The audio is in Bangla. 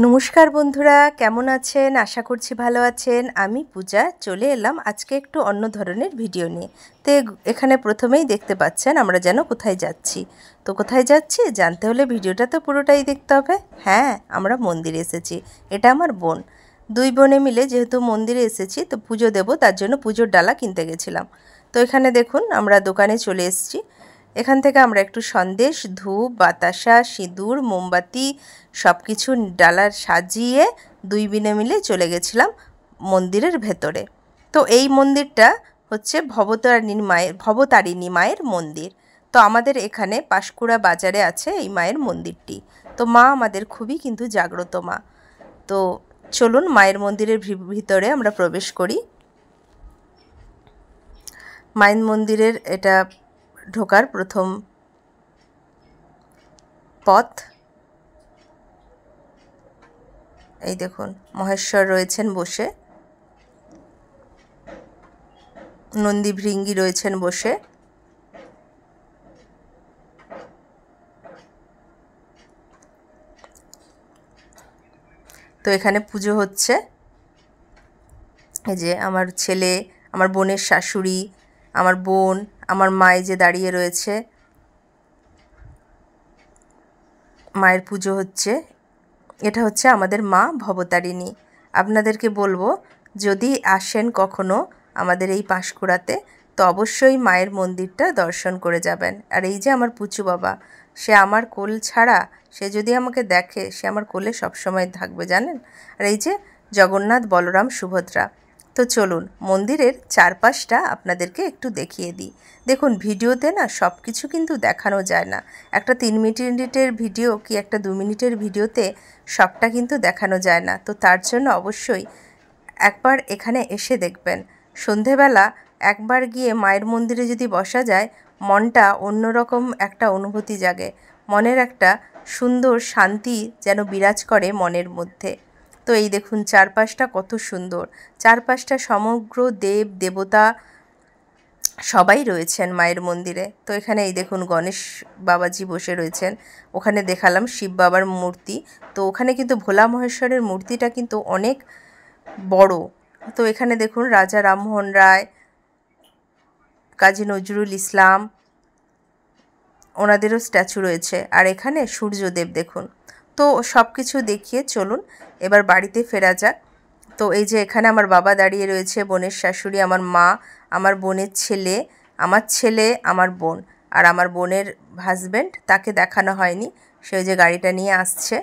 নমস্কার বন্ধুরা, কেমন আছেন? আশা করছি ভালো আছেন। আমি পূজা চলে এলাম আজকে একটু অন্য ধরনের ভিডিও নিয়ে। তো এখানে প্রথমেই দেখতে পাচ্ছেন আমরা যেন কোথায় যাচ্ছি। তো কোথায় যাচ্ছি জানতে হলে ভিডিওটা তো পুরোটাই দেখতে হবে। হ্যাঁ, আমরা মন্দিরে এসেছি। এটা আমার বোন। দুই বোনে মিলে যেহেতু মন্দিরে এসেছি তো পুজো দেব, তার জন্য পুজোর ডালা কিনতে গেছিলাম। তো এখানে দেখুন আমরা দোকানে চলে এসেছি। এখান থেকে আমরা একটু সন্দেশ, ধূপ, বাতাসা, সিঁদুর, মোমবাতি সব কিছু ডালার সাজিয়ে দুই বোনে মিলে চলে গেছিলাম মন্দিরের ভেতরে। তো এই মন্দিরটা হচ্ছে ভবতারিণী মায়ের মন্দির। তো আমাদের এখানে পাঁশকুড়া বাজারে আছে এই মায়ের মন্দিরটি। তো মা আমাদের খুবই কিন্তু জাগ্রত মা। তো চলুন মায়ের মন্দিরের ভিতরে আমরা প্রবেশ করি। মায়ের মন্দিরের এটা ঢোকার প্রথম পথ। এই দেখুন মহেশ্বর রয়েছেন বসে, নন্দী ভৃঙ্গি রয়েছেন বসে। তো এখানে পুজো হচ্ছে। এই যে আমার ছেলে, আমার বোনের শাশুড়ি, আমার বোন, আমার মায়ে যে দাঁড়িয়ে রয়েছে, মায়ের পুজো হচ্ছে। এটা হচ্ছে আমাদের মা ভবতারিণী। আপনাদেরকে বলবো যদি আসেন কখনো আমাদের এই পাঁশকুড়াতে তো অবশ্যই মায়ের মন্দিরটা দর্শন করে যাবেন। আর এই যে আমার পুচু বাবা, সে আমার কোল ছাড়া সে যদি আমাকে দেখে সে আমার কোলে সবসময় থাকবে জানেন। আর এই যে জগন্নাথ, বলরাম, সুভদ্রা। তো চলুন মন্দিরের চারপাশটা আপনাদেরকে একটু দেখিয়ে দিই। দেখুন ভিডিওতে না সব কিছু কিন্তু দেখানো যায় না। একটা 3 মিনিটের ভিডিও কি একটা 2 মিনিটের ভিডিওতে সবটা কিন্তু দেখানো যায় না। তো তার জন্য অবশ্যই একবার এখানে এসে দেখবেন। সন্ধেবেলা একবার গিয়ে মায়ের মন্দিরে যদি বসা যায়, মনটা অন্যরকম একটা অনুভূতি জাগে। মনের একটা সুন্দর শান্তি যেন বিরাজ করে মনের মধ্যে। তো এই দেখুন চারপাশটা কত সুন্দর। চারপাশটা সমগ্র দেব দেবতা সবাই রয়েছেন মায়ের মন্দিরে। তো এখানে এই দেখুন গণেশ বাবাজি বসে রয়েছেন। ওখানে দেখালাম শিব বাবার মূর্তি। তো ওখানে কিন্তু ভোলা মহেশ্বরের মূর্তিটা কিন্তু অনেক বড়। তো এখানে দেখুন রাজা রামমোহন রায়, কাজী নজরুল ইসলাম, ওনাদেরও স্ট্যাচু রয়েছে। আর এখানে সূর্যদেব দেখুন। তো সব কিছু দেখিয়ে চলুন এবার বাড়িতে ফেরা যাক। তো এই যে এখানে আমার বাবা দাঁড়িয়ে রয়েছে, বোনের শাশুড়ি, আমার মা, আমার বোনের ছেলে, আমার বোন আর আমার বোনের হাজব্যান্ড, তাকে দেখানো হয়নি, সে যে গাড়িটা নিয়ে আসছে।